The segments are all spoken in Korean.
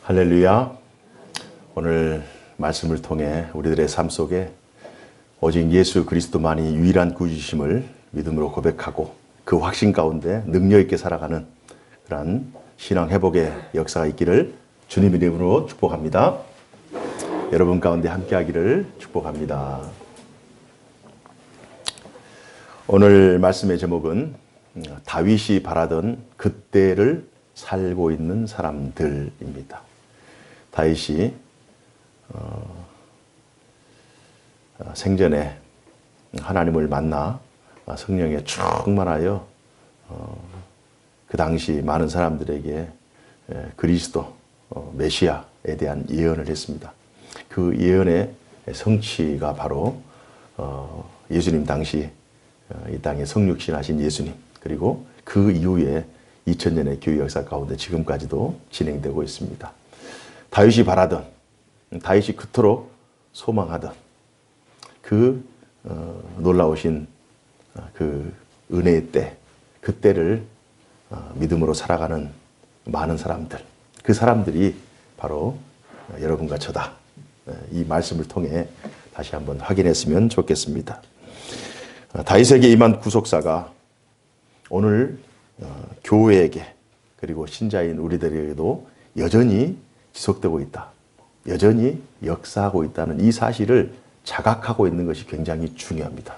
할렐루야. 오늘 말씀을 통해 우리들의 삶 속에 오직 예수 그리스도만이 유일한 구주심을 믿음으로 고백하고 그 확신 가운데 능력 있게 살아가는 그러한 신앙 회복의 역사가 있기를 주님 이름으로 축복합니다. 여러분 가운데 함께하기를 축복합니다. 오늘 말씀의 제목은 다윗이 바라던 그때를 살고 있는 사람들입니다. 다윗이 생전에 하나님을 만나 성령에 충만하여 그 당시 많은 사람들에게 그리스도 메시아에 대한 예언을 했습니다. 그 예언의 성취가 바로 예수님 당시 이 땅에 성육신하신 예수님, 그리고 그 이후에 2000년의 교회 역사 가운데 지금까지도 진행되고 있습니다. 다윗이 바라던, 다윗이 그토록 소망하던 그 놀라우신 그 은혜의 때, 그때를 믿음으로 살아가는 많은 사람들, 그 사람들이 바로 여러분과 저다. 이 말씀을 통해 다시 한번 확인했으면 좋겠습니다. 다윗에게 임한 구속사가 오늘 교회에게 그리고 신자인 우리들에게도 여전히 지속되고 있다. 여전히 역사하고 있다는 이 사실을 자각하고 있는 것이 굉장히 중요합니다.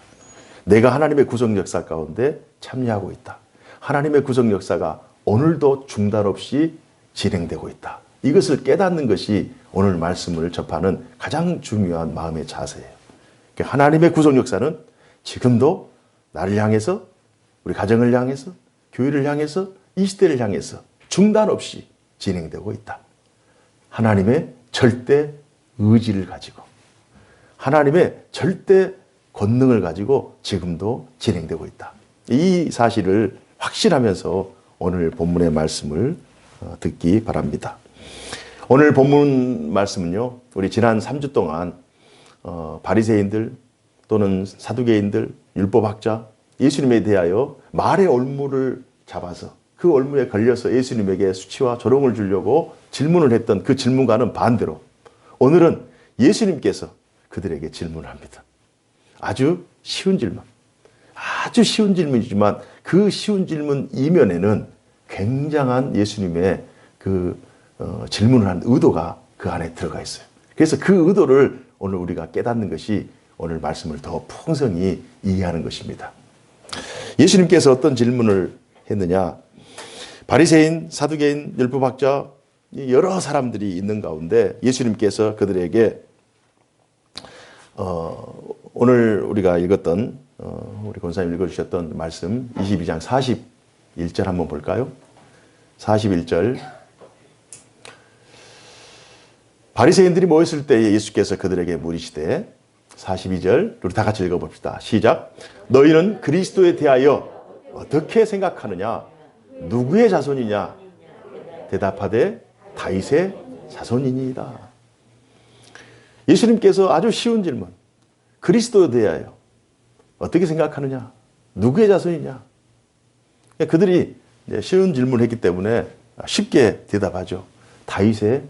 내가 하나님의 구속 역사 가운데 참여하고 있다. 하나님의 구속 역사가 오늘도 중단 없이 진행되고 있다. 이것을 깨닫는 것이 오늘 말씀을 접하는 가장 중요한 마음의 자세예요. 하나님의 구속 역사는 지금도 나를 향해서, 우리 가정을 향해서, 교회를 향해서, 이 시대를 향해서 중단 없이 진행되고 있다. 하나님의 절대 의지를 가지고, 하나님의 절대 권능을 가지고 지금도 진행되고 있다. 이 사실을 확신하면서 오늘 본문의 말씀을 듣기 바랍니다. 오늘 본문 말씀은요, 우리 지난 3주 동안 바리새인들 또는 사두개인들, 율법학자, 예수님에 대하여 말의 올무를 잡아서 그 올무에 걸려서 예수님에게 수치와 조롱을 주려고 질문을 했던 그 질문과는 반대로 오늘은 예수님께서 그들에게 질문을 합니다. 아주 쉬운 질문, 아주 쉬운 질문이지만 그 쉬운 질문 이면에는 굉장한 예수님의 그 질문을 한 의도가 그 안에 들어가 있어요. 그래서 그 의도를 오늘 우리가 깨닫는 것이 오늘 말씀을 더 풍성히 이해하는 것입니다. 예수님께서 어떤 질문을 했느냐? 바리새인, 사두개인, 율법학자 여러 사람들이 있는 가운데 예수님께서 그들에게 오늘 우리가 읽었던 우리 권사님 읽어주셨던 말씀 22장 41절 한번 볼까요? 41절. 바리새인들이 모였을 때에 예수께서 그들에게 물으시되 42절 우리 다 같이 읽어봅시다. 시작. 너희는 그리스도에 대하여 어떻게 생각하느냐? 누구의 자손이냐? 대답하되 다윗의 자손이니이다. 예수님께서 아주 쉬운 질문. 그리스도에 대하여 어떻게 생각하느냐? 누구의 자손이냐? 그들이 쉬운 질문을 했기 때문에 쉽게 대답하죠. 다윗의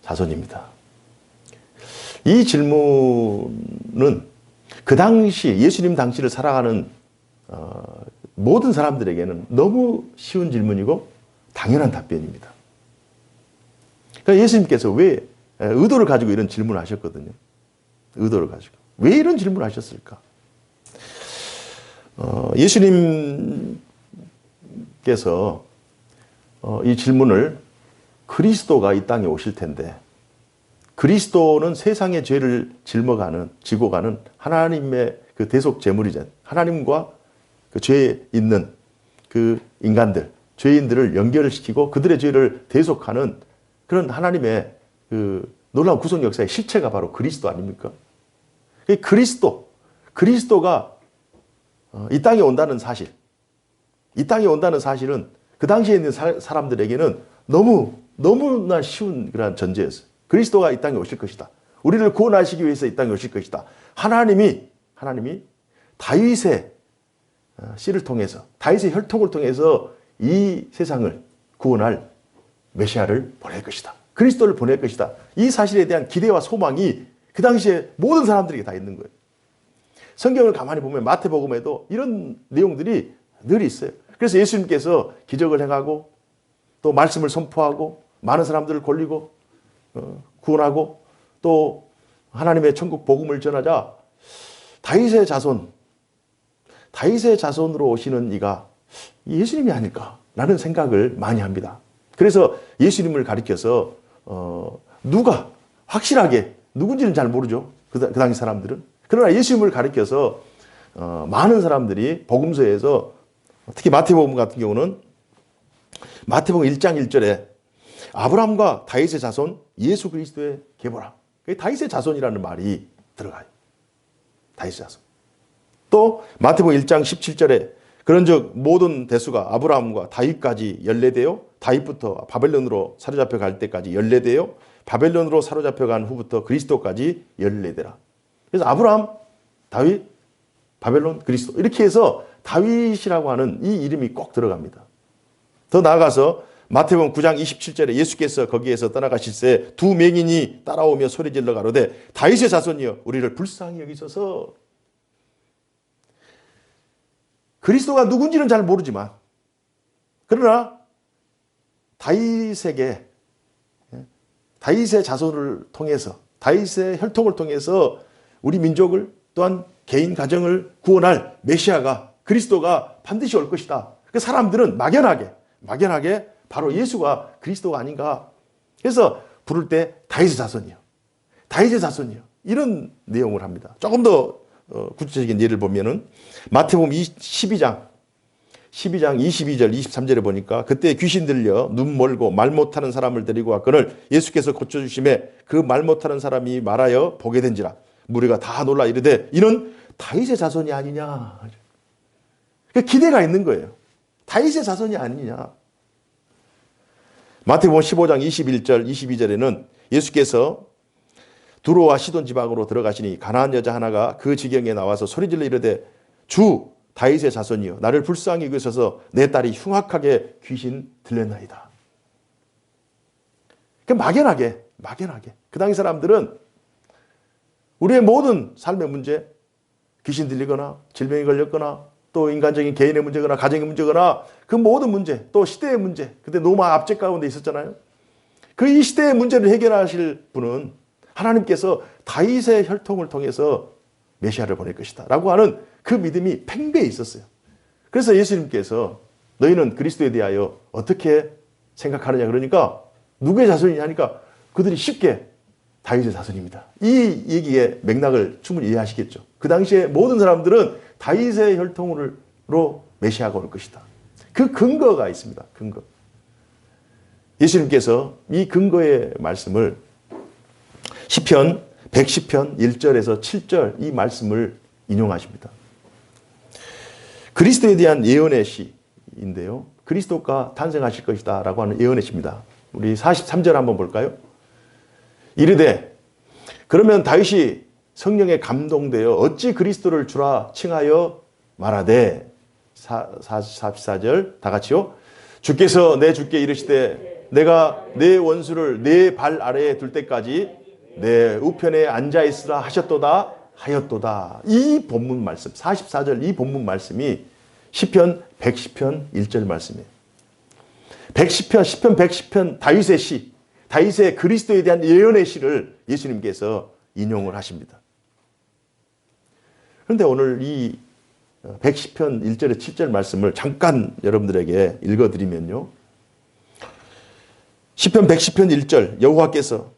자손입니다. 이 질문은 그 당시 예수님 당시를 살아가는 모든 사람들에게는 너무 쉬운 질문이고 당연한 답변입니다. 그러니까 예수님께서 왜 의도를 가지고 이런 질문을 하셨거든요. 의도를 가지고. 왜 이런 질문을 하셨을까? 예수님께서 이 질문을 그리스도가 이 땅에 오실 텐데 그리스도는 세상의 죄를 지고 가는 하나님의 그 대속 제물이잖아요. 하나님과 그 죄에 있는 그 인간들, 죄인들을 연결시키고 그들의 죄를 대속하는 그런 하나님의 그 놀라운 구속 역사의 실체가 바로 그리스도 아닙니까? 그리스도가 이 땅에 온다는 사실, 이 땅에 온다는 사실은 그 당시에 있는 사람들에게는 너무나 쉬운 그런 전제였어요. 그리스도가 이 땅에 오실 것이다. 우리를 구원하시기 위해서 이 땅에 오실 것이다. 하나님이 다윗의 씨를 통해서, 다윗의 혈통을 통해서 이 세상을 구원할 메시아를 보낼 것이다. 그리스도를 보낼 것이다. 이 사실에 대한 기대와 소망이 그 당시에 모든 사람들에게 다 있는 거예요. 성경을 가만히 보면 마태복음에도 이런 내용들이 늘 있어요. 그래서 예수님께서 기적을 행하고 또 말씀을 선포하고 많은 사람들을 골리고 구원하고 또 하나님의 천국 복음을 전하자 다윗의 자손으로 오시는 이가 예수님이 아닐까라는 생각을 많이 합니다. 그래서 예수님을 가리켜서 누가 확실하게 누군지는 잘 모르죠. 그 당시 사람들은. 그러나 예수님을 가리켜서 많은 사람들이 복음서에서 특히 마태복음 같은 경우는 마태복음 1장 1절에 아브라함과 다윗의 자손 예수 그리스도의 계보라. 다윗의 자손이라는 말이 들어가요. 다윗의 자손. 또 마태복음 1장 17절에 그런즉 모든 대수가 아브라함과 다윗까지 연례되어 다윗부터 바벨론으로 사로잡혀 갈 때까지 연례되어 바벨론으로 사로잡혀 간 후부터 그리스도까지 연례되라. 그래서 아브라함, 다윗, 바벨론, 그리스도 이렇게 해서 다윗이라고 하는 이 이름이 꼭 들어갑니다. 더 나아가서 마태복음 9장 27절에 예수께서 거기에서 떠나가실새 두 맹인이 따라오며 소리질러 가로되 다윗의 자손이여 우리를 불쌍히 여기소서. 그리스도가 누군지는 잘 모르지만 그러나 다윗의 자손을 통해서 다윗의 혈통을 통해서 우리 민족을 또한 개인 가정을 구원할 메시아가 그리스도가 반드시 올 것이다. 그 사람들은 막연하게 바로 예수가 그리스도가 아닌가. 그래서 부를 때 다윗의 자손이요. 이런 내용을 합니다. 조금 더 구체적인 예를 보면은 마태복음 12장 22절 23절에 보니까 그때 귀신 들려 눈 멀고 말 못하는 사람을 데리고 왔거늘 예수께서 고쳐주심에 그 말 못하는 사람이 말하여 보게 된지라. 무리가 다 놀라 이르되 이는 다윗의 자손이 아니냐. 기대가 있는 거예요. 다윗의 자손이 아니냐. 마태복음 15장 21절 22절에는 예수께서 두로와 시돈 지방으로 들어가시니 가나안 여자 하나가 그 지경에 나와서 소리질러 이르되 주 다윗의 자손이여 나를 불쌍히 여기소서 내 딸이 흉악하게 귀신 들렸나이다. 막연하게 그 당시 사람들은 우리의 모든 삶의 문제, 귀신 들리거나 질병이 걸렸거나 또 인간적인 개인의 문제거나 가정의 문제거나 그 모든 문제, 또 시대의 문제, 그때 로마 압제 가운데 있었잖아요. 그 이 시대의 문제를 해결하실 분은 하나님께서 다윗의 혈통을 통해서 메시아를 보낼 것이다 라고 하는 그 믿음이 팽배해 있었어요. 그래서 예수님께서 너희는 그리스도에 대하여 어떻게 생각하느냐 그러니까 누구의 자손이냐 하니까 그들이 쉽게 다윗의 자손입니다. 이 얘기의 맥락을 충분히 이해하시겠죠. 그 당시에 모든 사람들은 다윗의 혈통으로 메시아가 올 것이다. 그 근거가 있습니다. 근거. 예수님께서 이 근거의 말씀을 시편 110편 1절에서 7절 이 말씀을 인용하십니다. 그리스도에 대한 예언의 시인데요. 그리스도가 탄생하실 것이다 라고 하는 예언의 시입니다. 우리 43절 한번 볼까요? 이르되 그러면 다윗이 성령에 감동되어 어찌 그리스도를 주라 칭하여 말하되 44절 다 같이요. 주께서 내 주께 이르시되 내가 내 원수를 내 발 아래에 둘 때까지 내 우편에 앉아 있으라 하였도다. 이 본문 말씀 44절 이 본문 말씀이 시편 110편 1절 말씀이에요. 시편 110편 다윗의 시, 다윗의 그리스도에 대한 예언의 시를 예수님께서 인용을 하십니다. 그런데 오늘 이 110편 1절에 7절 말씀을 잠깐 여러분들에게 읽어드리면요. 시편 110편 1절 여호와께서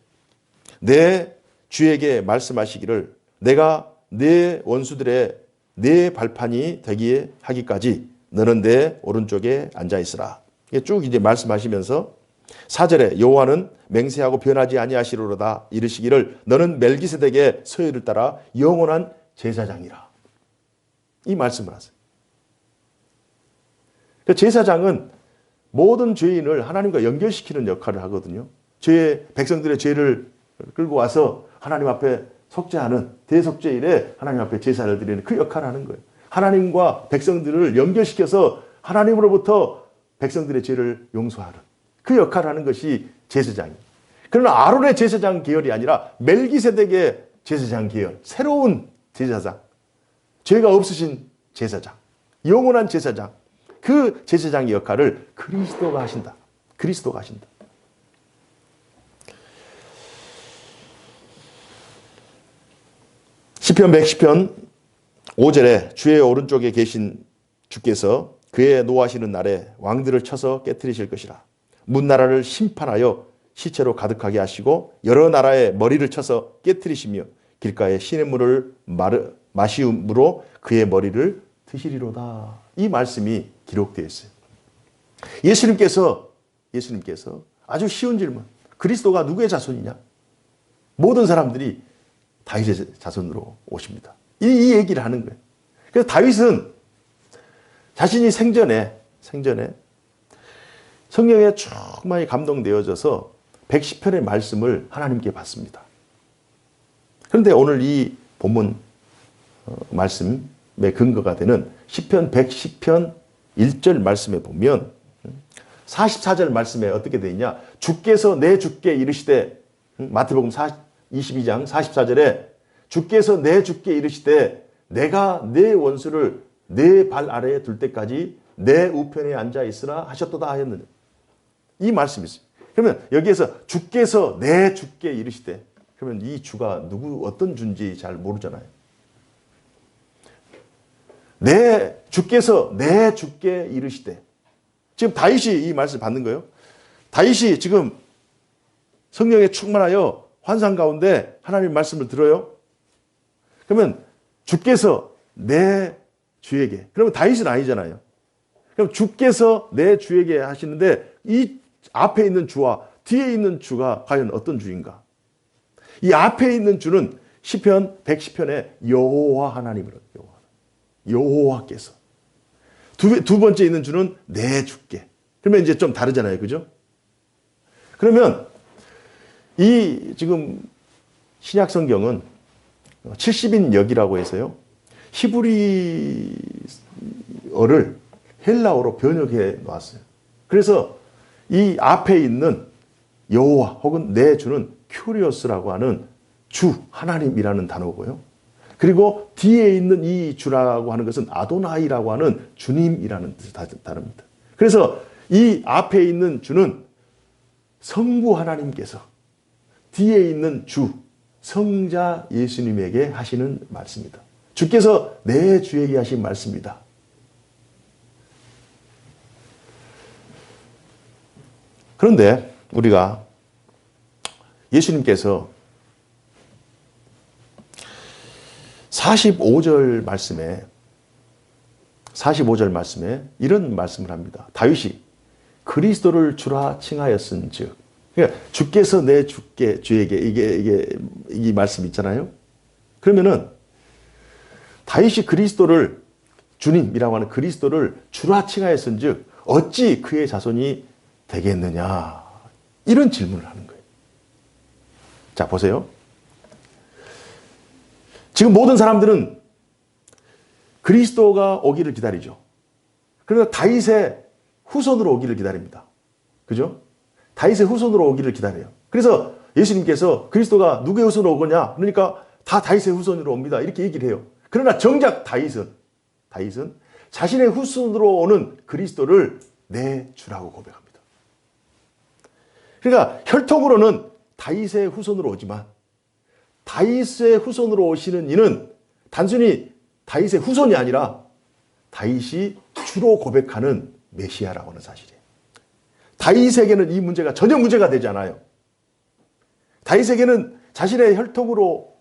내 주에게 말씀하시기를 내가 내 원수들의 내 발판이 되기에 하기까지 너는 내 오른쪽에 앉아있으라. 쭉 이제 말씀하시면서 4절에 여호와는 맹세하고 변하지 아니하시리로다 이르시기를 너는 멜기세덱의 서열을 따라 영원한 제사장이라. 이 말씀을 하세요. 제사장은 모든 죄인을 하나님과 연결시키는 역할을 하거든요. 백성들의 죄를 끌고 와서 하나님 앞에 속죄하는 대속죄일에 하나님 앞에 제사를 드리는 그 역할을 하는 거예요. 하나님과 백성들을 연결시켜서 하나님으로부터 백성들의 죄를 용서하는 그 역할을 하는 것이 제사장이에요. 그러나 아론의 제사장 계열이 아니라 멜기세덱의 제사장 계열, 새로운 제사장, 죄가 없으신 제사장, 영원한 제사장, 그 제사장의 역할을 그리스도가 하신다. 그리스도가 하신다. 시편 110편 5절에 주의 오른쪽에 계신 주께서 그의 노하시는 날에 왕들을 쳐서 깨뜨리실 것이라. 문나라를 심판하여 시체로 가득하게 하시고 여러 나라의 머리를 쳐서 깨뜨리시며 길가에 시냇물을 마시음으로 그의 머리를 드시리로다. 이 말씀이 기록되어 있어요. 예수님께서 아주 쉬운 질문. 그리스도가 누구의 자손이냐? 모든 사람들이 다윗의 자손으로 오십니다. 이 얘기를 하는 거예요. 그래서 다윗은 자신이 생전에 성령에 충만히 감동되어져서 110편의 말씀을 하나님께 받습니다. 그런데 오늘 이 본문 말씀의 근거가 되는 시편 110편 1절 말씀에 보면 44절 말씀에 어떻게 되어 있냐? 주께서 내 주께 이르시되, 마태복음 22장 44절에 주께서 내 주께 이르시되 내가 내 원수를 내 발 아래에 둘 때까지 내 우편에 앉아 있으라 하셨도다 하였느냐. 이 말씀이 있어요. 그러면 여기에서 주께서 내 주께 이르시되, 그러면 이 주가 어떤 주인지 잘 모르잖아요. 주께서 내 주께 이르시되, 지금 다윗이 이 말씀을 받는 거예요. 다윗이 지금 성령에 충만하여 환상 가운데 하나님 말씀을 들어요. 그러면 주께서 내 주에게, 그러면 다윗은 아니잖아요. 그럼 주께서 내 주에게 하시는데 이 앞에 있는 주와 뒤에 있는 주가 과연 어떤 주인가? 이 앞에 있는 주는 시편 110편의 여호와 하나님이라고. 여호와께서. 두 번째 있는 주는 내 주께. 그러면 이제 좀 다르잖아요. 그죠? 그러면 이 지금 신약 성경은 70인 역이라고 해서요. 히브리어를 헬라어로 번역해 놨어요. 그래서 이 앞에 있는 여호와 혹은 내 주는 큐리오스라고 하는 주, 하나님이라는 단어고요. 그리고 뒤에 있는 이 주라고 하는 것은 아도나이라고 하는 주님이라는 단어입니다. 그래서 이 앞에 있는 주는 성부 하나님께서 뒤에 있는 주, 성자 예수님에게 하시는 말씀입니다. 주께서 내 주에게 하신 말씀입니다. 그런데 우리가 예수님께서 45절 말씀에 이런 말씀을 합니다. 다윗이 그리스도를 주라 칭하였은즉, 그러니까 주께서 내 주에게 이 말씀 있잖아요. 그러면은 다윗이 그리스도를, 주님이라고 하는 그리스도를 주라 칭하였은즉 어찌 그의 자손이 되겠느냐, 이런 질문을 하는 거예요. 자, 보세요. 지금 모든 사람들은 그리스도가 오기를 기다리죠. 그래서 다윗의 후손으로 오기를 기다립니다. 그죠? 다윗의 후손으로 오기를 기다려요. 그래서 예수님께서 그리스도가 누구의 후손으로 오거냐? 그러니까 다 다윗의 후손으로 옵니다. 이렇게 얘기를 해요. 그러나 정작 다윗은 자신의 후손으로 오는 그리스도를 내 주라고 고백합니다. 그러니까 혈통으로는 다윗의 후손으로 오지만 다윗의 후손으로 오시는 이는 단순히 다윗의 후손이 아니라 다윗이 주로 고백하는 메시아라고 하는 사실이에요. 다윗에게는 이 문제가 전혀 문제가 되지 않아요. 다윗에게는 자신의 혈통으로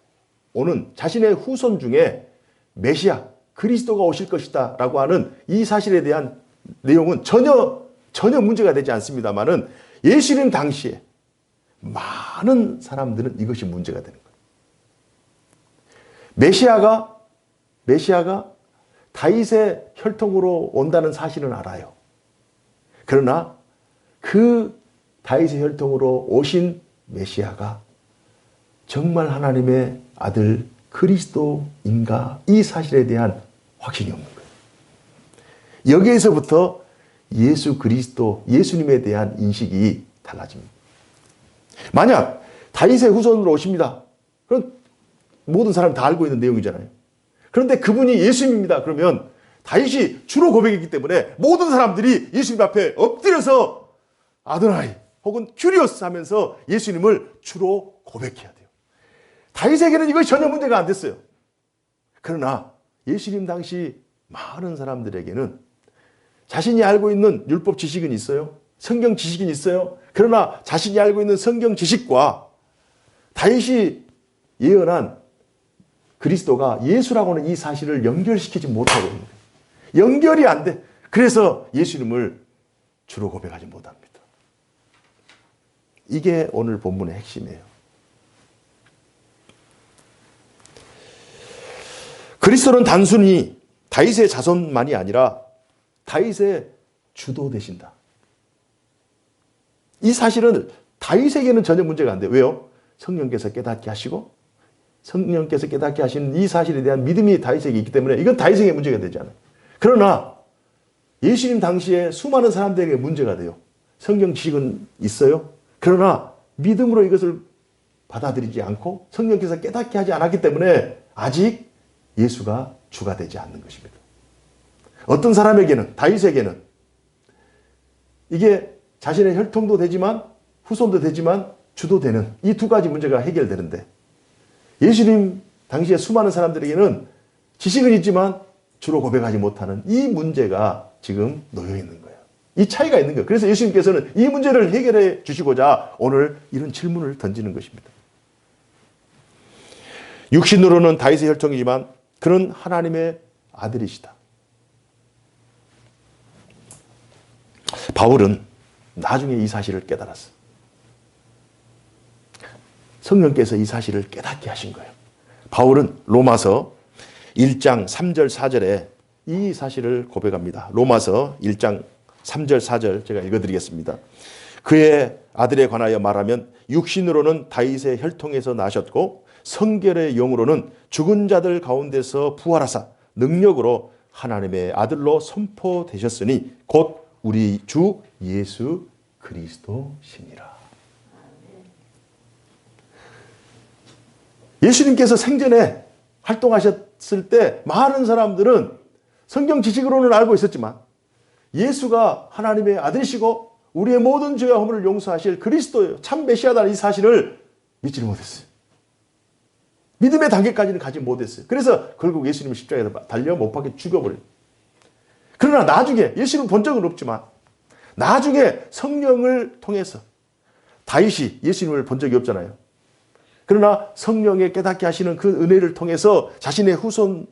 오는 자신의 후손 중에 메시아, 그리스도가 오실 것이다 라고 하는 이 사실에 대한 내용은 전혀 문제가 되지 않습니다만은 예수님 당시에 많은 사람들은 이것이 문제가 되는 거예요. 메시아가 다윗의 혈통으로 온다는 사실은 알아요. 그러나 그 다윗의 혈통으로 오신 메시아가 정말 하나님의 아들 그리스도인가, 이 사실에 대한 확신이 없는 거예요. 여기에서부터 예수 그리스도, 예수님에 대한 인식이 달라집니다. 만약 다윗의 후손으로 오십니다. 그럼 모든 사람이 다 알고 있는 내용이잖아요. 그런데 그분이 예수님입니다. 그러면 다윗이 주로 고백했기 때문에 모든 사람들이 예수님 앞에 엎드려서 아도나이 혹은 큐리오스 하면서 예수님을 주로 고백해야 돼요. 다윗에게는 이것이 전혀 문제가 안 됐어요. 그러나 예수님 당시 많은 사람들에게는 자신이 알고 있는 율법 지식은 있어요. 성경 지식은 있어요. 그러나 자신이 알고 있는 성경 지식과 다윗이 예언한 그리스도가 예수라고 하는 이 사실을 연결시키지 못하고 있는 거예요. 연결이 안 돼. 그래서 예수님을 주로 고백하지 못합니다. 이게 오늘 본문의 핵심이에요. 그리스도는 단순히 다윗의 자손만이 아니라 다윗의 주도 되신다. 이 사실은 다윗에게는 전혀 문제가 안 돼요. 왜요? 성령께서 깨닫게 하시고 성령께서 깨닫게 하시는 이 사실에 대한 믿음이 다윗에게 있기 때문에 이건 다윗에게 문제가 되지 않아요. 그러나 예수님 당시에 수많은 사람들에게 문제가 돼요. 성경 지식은 있어요. 그러나 믿음으로 이것을 받아들이지 않고 성령께서 깨닫게 하지 않았기 때문에 아직 예수가 주가 되지 않는 것입니다. 어떤 사람에게는, 다윗에게는 이게 자신의 혈통도 되지만 후손도 되지만 주도 되는 이 두 가지 문제가 해결되는데 예수님 당시에 수많은 사람들에게는 지식은 있지만 주로 고백하지 못하는 이 문제가 지금 놓여 있는 거예요. 이 차이가 있는 거예요. 그래서 예수님께서는 이 문제를 해결해 주시고자 오늘 이런 질문을 던지는 것입니다. 육신으로는 다윗의 혈통이지만 그는 하나님의 아들이시다. 바울은 나중에 이 사실을 깨달았어. 성령께서 이 사실을 깨닫게 하신 거예요. 바울은 로마서 1장 3절 4절에 이 사실을 고백합니다. 로마서 1장 3절 4절 제가 읽어드리겠습니다. 그의 아들에 관하여 말하면 육신으로는 다윗의 혈통에서 나셨고 성결의 영으로는 죽은 자들 가운데서 부활하사 능력으로 하나님의 아들로 선포되셨으니 곧 우리 주 예수 그리스도시니라. 예수님께서 생전에 활동하셨을 때 많은 사람들은 성경 지식으로는 알고 있었지만 예수가 하나님의 아들이시고 우리의 모든 죄와 허물을 용서하실 그리스도예요. 참 메시아다는 이 사실을 믿지를 못했어요. 믿음의 단계까지는 가지 못했어요. 그래서 결국 예수님을 십자가에 달려 못 박혀 죽여버려요. 그러나 나중에 예수님을 본 적은 없지만 나중에 성령을 통해서 다윗이 예수님을 본 적이 없잖아요. 그러나 성령의 깨닫게 하시는 그 은혜를 통해서 자신의 후손을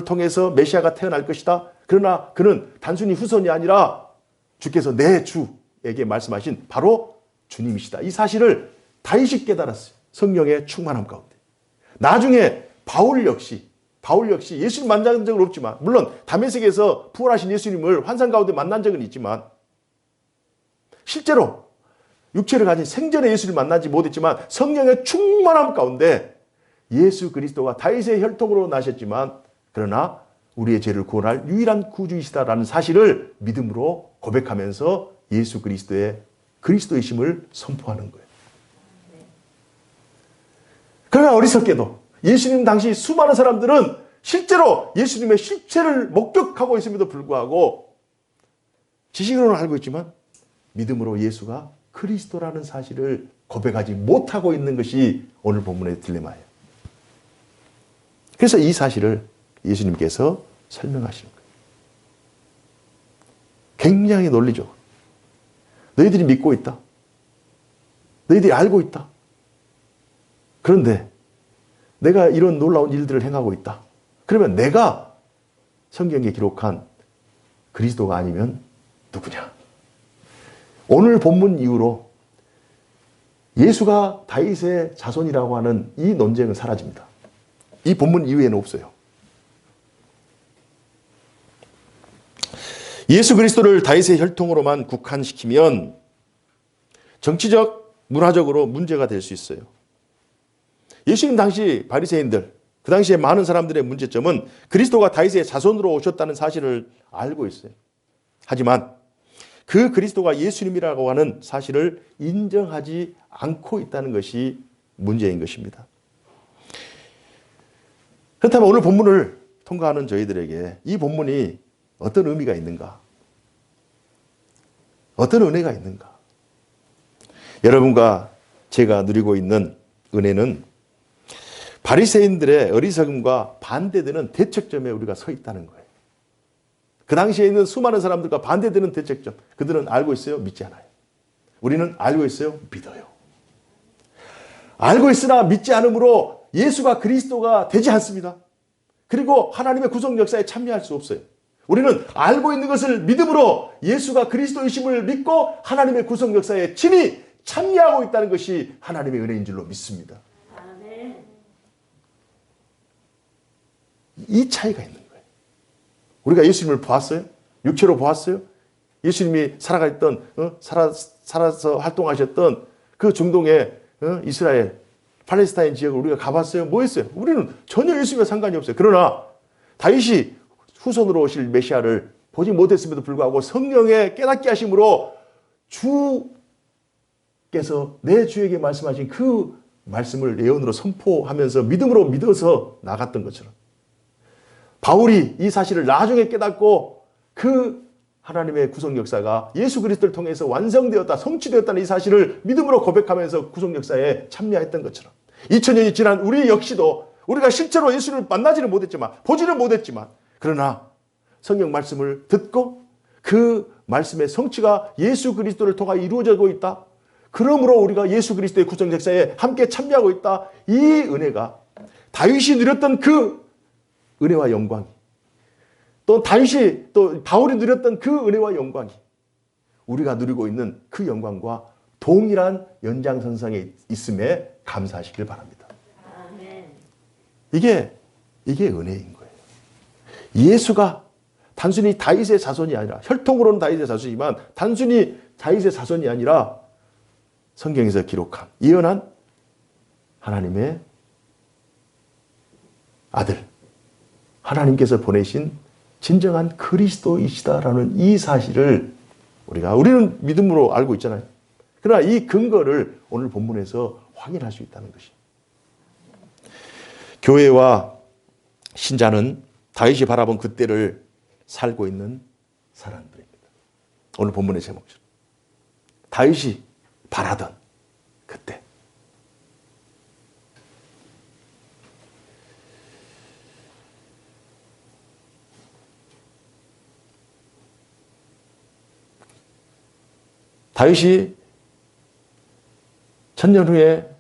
통해서 메시아가 태어날 것이다. 그러나 그는 단순히 후손이 아니라 주께서 내 주에게 말씀하신 바로 주님이시다. 이 사실을 다윗이 깨달았어요. 성령의 충만함 가운데. 나중에 바울 역시 예수님 만난 적은 없지만 물론 다메섹에서 부활하신 예수님을 환상 가운데 만난 적은 있지만 실제로 육체를 가진 생전에 예수를 만나지 못했지만 성령의 충만함 가운데 예수 그리스도가 다윗의 혈통으로 나셨지만 그러나 우리의 죄를 구원할 유일한 구주이시다라는 사실을 믿음으로 고백하면서 예수 그리스도의 그리스도이심을 선포하는 거예요. 그러나 어리석게도 예수님 당시 수많은 사람들은 실제로 예수님의 실체를 목격하고 있음에도 불구하고 지식으로는 알고 있지만 믿음으로 예수가 그리스도라는 사실을 고백하지 못하고 있는 것이 오늘 본문의 딜레마예요. 그래서 이 사실을 예수님께서 설명하시는 거예요. 굉장히 논리적으로. 너희들이 믿고 있다. 너희들이 알고 있다. 그런데 내가 이런 놀라운 일들을 행하고 있다. 그러면 내가 성경에 기록한 그리스도가 아니면 누구냐? 오늘 본문 이후로 예수가 다윗의 자손이라고 하는 이 논쟁은 사라집니다. 이 본문 이후에는 없어요. 예수 그리스도를 다윗의 혈통으로만 국한시키면 정치적, 문화적으로 문제가 될 수 있어요. 예수님 당시 바리새인들, 그 당시에 많은 사람들의 문제점은 그리스도가 다윗의 자손으로 오셨다는 사실을 알고 있어요. 하지만 그 그리스도가 예수님이라고 하는 사실을 인정하지 않고 있다는 것이 문제인 것입니다. 그렇다면 오늘 본문을 통과하는 저희들에게 이 본문이 어떤 의미가 있는가? 어떤 은혜가 있는가? 여러분과 제가 누리고 있는 은혜는 바리새인들의 어리석음과 반대되는 대척점에 우리가 서 있다는 거예요. 그 당시에 있는 수많은 사람들과 반대되는 대척점, 그들은 알고 있어요? 믿지 않아요. 우리는 알고 있어요? 믿어요. 알고 있으나 믿지 않으므로 예수가 그리스도가 되지 않습니다. 그리고 하나님의 구속 역사에 참여할 수 없어요. 우리는 알고 있는 것을 믿음으로 예수가 그리스도이심을 믿고 하나님의 구속 역사에 친히 참여하고 있다는 것이 하나님의 은혜인 줄로 믿습니다. 이 차이가 있는 거예요. 우리가 예수님을 보았어요? 육체로 보았어요? 예수님이 살아갔던, 살아서 활동하셨던 그 중동의 이스라엘, 팔레스타인 지역을 우리가 가봤어요? 뭐 했어요? 우리는 전혀 예수님과 상관이 없어요. 그러나 다윗이 후손으로 오실 메시아를 보지 못했음에도 불구하고 성령의 깨닫게 하심으로 주께서 내 주에게 말씀하신 그 말씀을 예언으로 선포하면서 믿음으로 믿어서 나갔던 것처럼 바울이 이 사실을 나중에 깨닫고 그 하나님의 구속 역사가 예수 그리스도를 통해서 완성되었다, 성취되었다는 이 사실을 믿음으로 고백하면서 구속 역사에 참여했던 것처럼 2000년이 지난 우리 역시도 우리가 실제로 예수를 만나지는 못했지만 보지는 못했지만 그러나 성경 말씀을 듣고 그 말씀의 성취가 예수 그리스도를 통하여 이루어지고 있다. 그러므로 우리가 예수 그리스도의 구속 역사에 함께 참여하고 있다. 이 은혜가 다윗이 누렸던 그 은혜와 영광이 또 다윗이 또 바울이 누렸던 그 은혜와 영광이 우리가 누리고 있는 그 영광과 동일한 연장선상에 있음에 감사하시길 바랍니다. 이게 은혜인 거예요. 예수가 단순히 다윗의 자손이 아니라 혈통으로는 다윗의 자손이지만 단순히 다윗의 자손이 아니라 성경에서 기록한 예언한 하나님의 아들 하나님께서 보내신 진정한 그리스도이시다라는 이 사실을 우리는 믿음으로 알고 있잖아요. 그러나 이 근거를 오늘 본문에서 확인할 수 있다는 것이. 교회와 신자는 다윗이 바라본 그때를 살고 있는 사람들입니다. 오늘 본문의 제목처럼. 다윗이 바라던 그때. 다윗이 천년 후에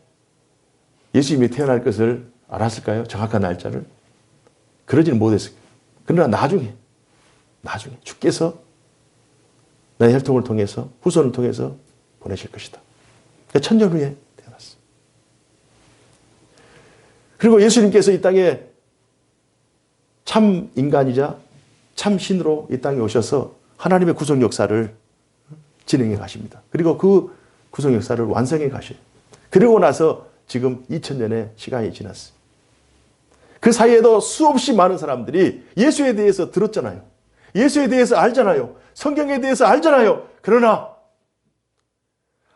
예수님이 태어날 것을 알았을까요? 정확한 날짜를? 그러지는 못했어요. 그러나 나중에 주께서 내 혈통을 통해서 후손을 통해서 보내실 것이다. 천년 후에 태어났어. 그리고 예수님께서 이 땅에 참 인간이자 참 신으로 이 땅에 오셔서 하나님의 구속 역사를 진행해 가십니다. 그리고 그 구속 역사를 완성해 가셔요. 그리고 나서 지금 2000년의 시간이 지났어요. 그 사이에도 수없이 많은 사람들이 예수에 대해서 들었잖아요. 예수에 대해서 알잖아요. 성경에 대해서 알잖아요. 그러나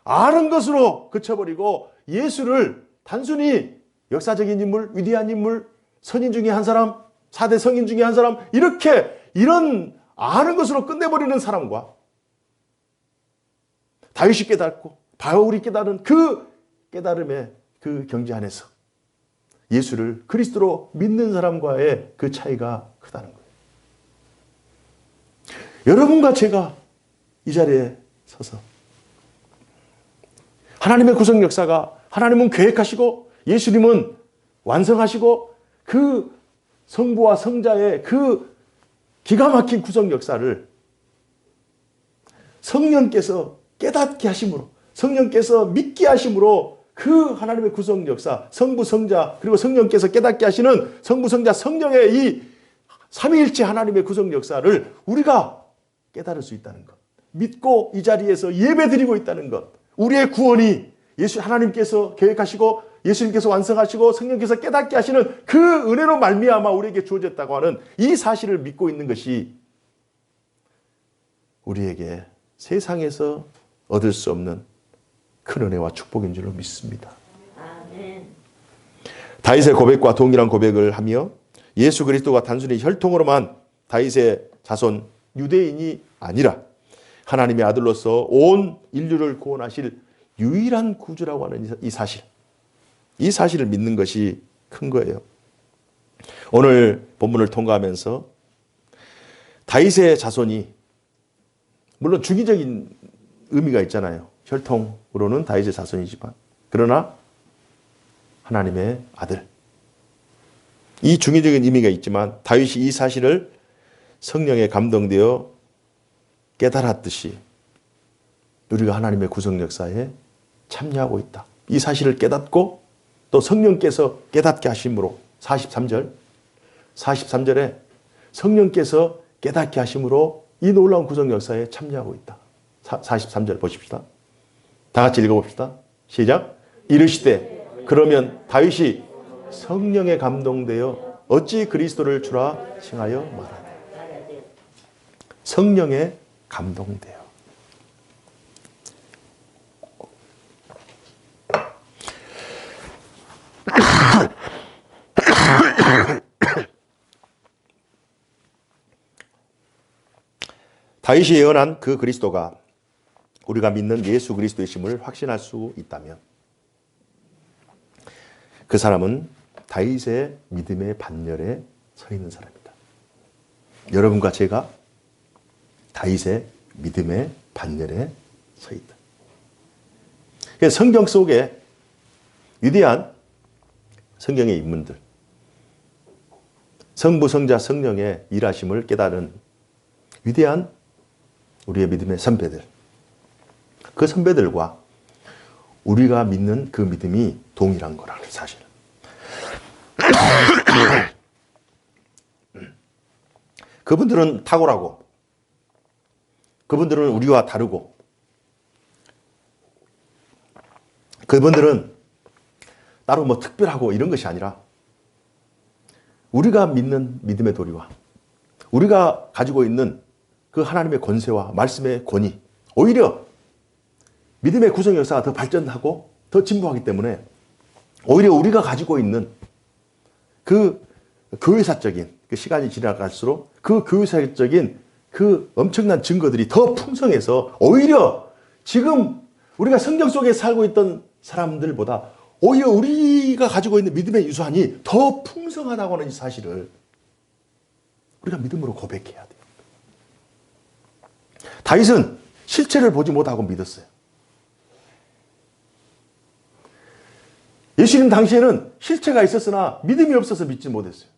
아는 것으로 그쳐버리고 예수를 단순히 역사적인 인물, 위대한 인물, 선인 중에 한 사람, 4대 성인 중에 한 사람 이런 아는 것으로 끝내버리는 사람과 다윗이 깨닫고 바울이 깨달은 그 깨달음의 그 경지 안에서 예수를 그리스도로 믿는 사람과의 그 차이가 크다는 거예요. 여러분과 제가 이 자리에 서서 하나님의 구속 역사가 하나님은 계획하시고 예수님은 완성하시고 그 성부와 성자의 그 기가 막힌 구속 역사를 성령께서 깨닫게 하심으로 성령께서 믿게 하심으로 그 하나님의 구속 역사 성부 성자 그리고 성령께서 깨닫게 하시는 성부 성자 성령의 이 삼위일체 하나님의 구속 역사를 우리가 깨달을 수 있다는 것 믿고 이 자리에서 예배드리고 있다는 것 우리의 구원이 예수 하나님께서 계획하시고 예수님께서 완성하시고 성령께서 깨닫게 하시는 그 은혜로 말미암아 우리에게 주어졌다고 하는 이 사실을 믿고 있는 것이 우리에게 세상에서 얻을 수 없는 큰 은혜와 축복인 줄로 믿습니다. 다윗의 고백과 동일한 고백을 하며 예수 그리스도가 단순히 혈통으로만 다윗의 자손 유대인이 아니라 하나님의 아들로서 온 인류를 구원하실 유일한 구주라고 하는 이 사실을 믿는 것이 큰 거예요. 오늘 본문을 통과하면서 다윗의 자손이 물론 주기적인 의미가 있잖아요. 혈통으로는 다윗의 자손이지만 그러나 하나님의 아들. 이 중의적인 의미가 있지만 다윗이 이 사실을 성령에 감동되어 깨달았듯이 우리가 하나님의 구속 역사에 참여하고 있다. 이 사실을 깨닫고 또 성령께서 깨닫게 하심으로 43절에 성령께서 깨닫게 하심으로 이 놀라운 구속 역사에 참여하고 있다. 43절 보십시다. 다 같이 읽어봅시다. 시작. 이르시되 그러면 다윗이 성령에 감동되어 어찌 그리스도를 주라 칭하여 말하되. 성령에 감동되어. 다윗이 예언한 그 그리스도가 우리가 믿는 예수 그리스도의 심을 확신할 수 있다면 그 사람은 다윗의 믿음의 반열에 서 있는 사람입니다. 여러분과 제가 다윗의 믿음의 반열에 서 있다. 성경 속에 위대한 성경의 인물들, 성부, 성자, 성령의 일하심을 깨달은 위대한 우리의 믿음의 선배들, 그 선배들과 우리가 믿는 그 믿음이 동일한 거라는 사실. 그분들은 탁월하고 그분들은 우리와 다르고 그분들은 따로 뭐 특별하고 이런 것이 아니라 우리가 믿는 믿음의 도리와 우리가 가지고 있는 그 하나님의 권세와 말씀의 권위, 오히려 믿음의 구성 역사가 더 발전하고 더 진보하기 때문에 오히려 우리가 가지고 있는 그 교회사적인 그 시간이 지나갈수록 그 교회사적인 그 엄청난 증거들이 더 풍성해서 오히려 지금 우리가 성경 속에 살고 있던 사람들보다 오히려 우리가 가지고 있는 믿음의 유산이 더 풍성하다고 하는 이 사실을 우리가 믿음으로 고백해야 돼요. 다윗은 실체를 보지 못하고 믿었어요. 예수님 당시에는 실체가 있었으나 믿음이 없어서 믿지 못했어요.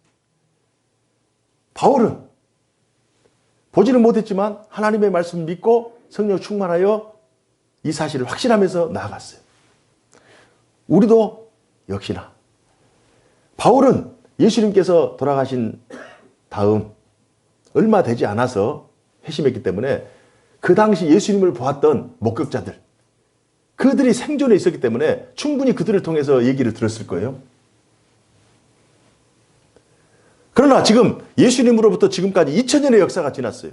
바울은 보지는 못했지만 하나님의 말씀을 믿고 성령 충만하여 이 사실을 확신하면서 나아갔어요. 우리도 역시나 바울은 예수님께서 돌아가신 다음 얼마 되지 않아서 회심했기 때문에 그 당시 예수님을 보았던 목격자들, 그들이 생존해 있었기 때문에 충분히 그들을 통해서 얘기를 들었을 거예요. 그러나 지금 예수님으로부터 지금까지 2000년의 역사가 지났어요.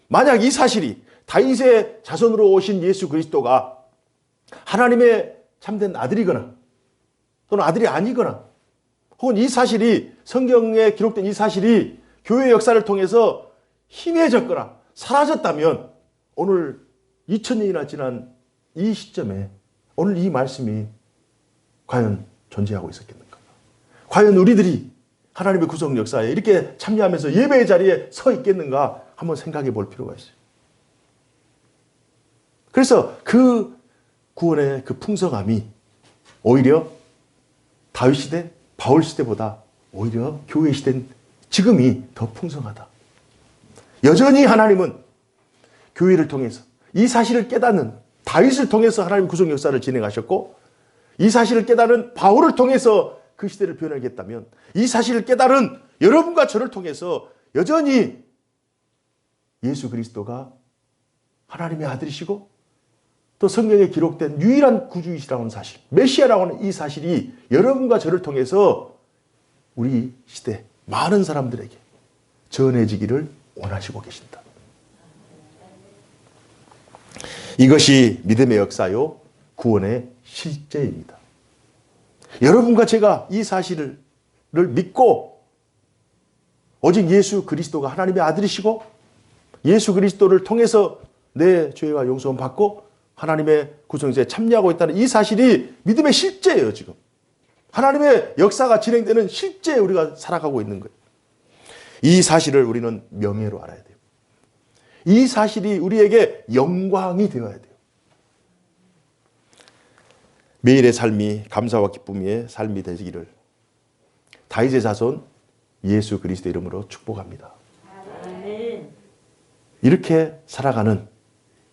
만약 이 사실이 다윗의 자손으로 오신 예수 그리스도가 하나님의 참된 아들이거나 또는 아들이 아니거나 혹은 이 사실이 성경에 기록된 이 사실이 교회 역사를 통해서 희미해졌거나 사라졌다면 오늘 2000년이나 지난 이 시점에 오늘 이 말씀이 과연 존재하고 있었겠는가? 과연 우리들이 하나님의 구속 역사에 이렇게 참여하면서 예배의 자리에 서 있겠는가 한번 생각해 볼 필요가 있어요. 그래서 그 구원의 그 풍성함이 오히려 다윗 시대, 바울 시대보다 오히려 교회 시대인 지금이 더 풍성하다. 여전히 하나님은 교회를 통해서 이 사실을 깨닫는 다윗을 통해서 하나님의 구속 역사를 진행하셨고 이 사실을 깨달은 바울을 통해서 그 시대를 변화하겠다면 이 사실을 깨달은 여러분과 저를 통해서 여전히 예수 그리스도가 하나님의 아들이시고 또 성경에 기록된 유일한 구주이시라고 하는 사실, 메시아라고 하는 이 사실이 여러분과 저를 통해서 우리 시대 많은 사람들에게 전해지기를 원하시고 계신다. 이것이 믿음의 역사요, 구원의 실제입니다. 여러분과 제가 이 사실을 믿고 오직 예수 그리스도가 하나님의 아들이시고 예수 그리스도를 통해서 내 죄와 용서를 받고 하나님의 구성체에 참여하고 있다는 이 사실이 믿음의 실제예요. 지금 하나님의 역사가 진행되는 실제 우리가 살아가고 있는 거예요. 이 사실을 우리는 명예로 알아야 돼요. 이 사실이 우리에게 영광이 되어야 돼요. 매일의 삶이 감사와 기쁨의 삶이 되기를 다윗의 자손 예수 그리스도 이름으로 축복합니다. 이렇게 살아가는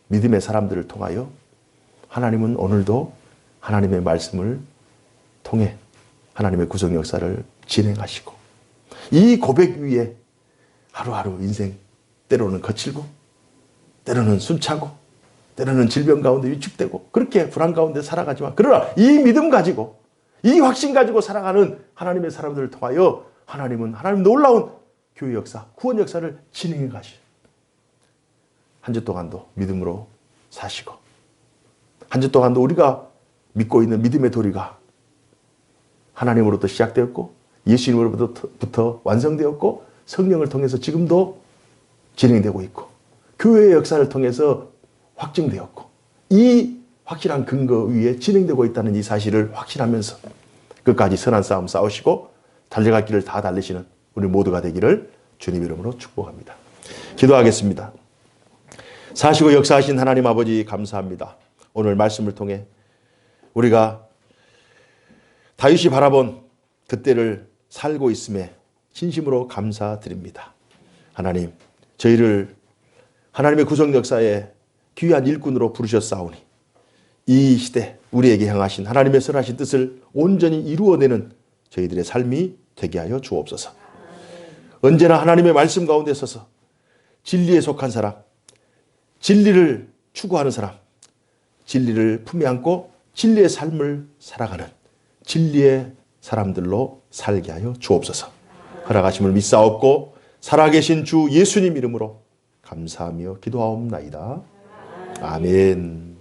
믿음의 사람들을 통하여 하나님은 오늘도 하나님의 말씀을 통해 하나님의 구속 역사를 진행하시고 이 고백 위에 하루하루 인생 때로는 거칠고 때로는 순차고 때로는 질병 가운데 위축되고 그렇게 불안 가운데 살아가지만 그러나 이 믿음 가지고 이 확신 가지고 살아가는 하나님의 사람들을 통하여 하나님은 하나님 놀라운 교회 역사, 구원 역사를 진행해 가시죠. 한 주 동안도 믿음으로 사시고 한 주 동안도 우리가 믿고 있는 믿음의 도리가 하나님으로부터 시작되었고 예수님으로부터 완성되었고 성령을 통해서 지금도 진행되고 있고 교회의 역사를 통해서 확증되었고 이 확실한 근거 위에 진행되고 있다는 이 사실을 확신하면서 끝까지 선한 싸움 싸우시고 달려갈 길을 다 달리시는 우리 모두가 되기를 주님 이름으로 축복합니다. 기도하겠습니다. 사시고 역사하신 하나님 아버지 감사합니다. 오늘 말씀을 통해 우리가 다윗이 바라본 그때를 살고 있음에 진심으로 감사드립니다. 하나님, 저희를 하나님의 구속 역사에 귀한 일꾼으로 부르셨사오니 이 시대 우리에게 향하신 하나님의 선하신 뜻을 온전히 이루어내는 저희들의 삶이 되게 하여 주옵소서. 언제나 하나님의 말씀 가운데 서서 진리에 속한 사람, 진리를 추구하는 사람, 진리를 품에 안고 진리의 삶을 살아가는 진리의 사람들로 살게 하여 주옵소서. 허락하심을 믿사옵고 살아계신 주 예수님 이름으로 감사하며 기도하옵나이다. 아멘.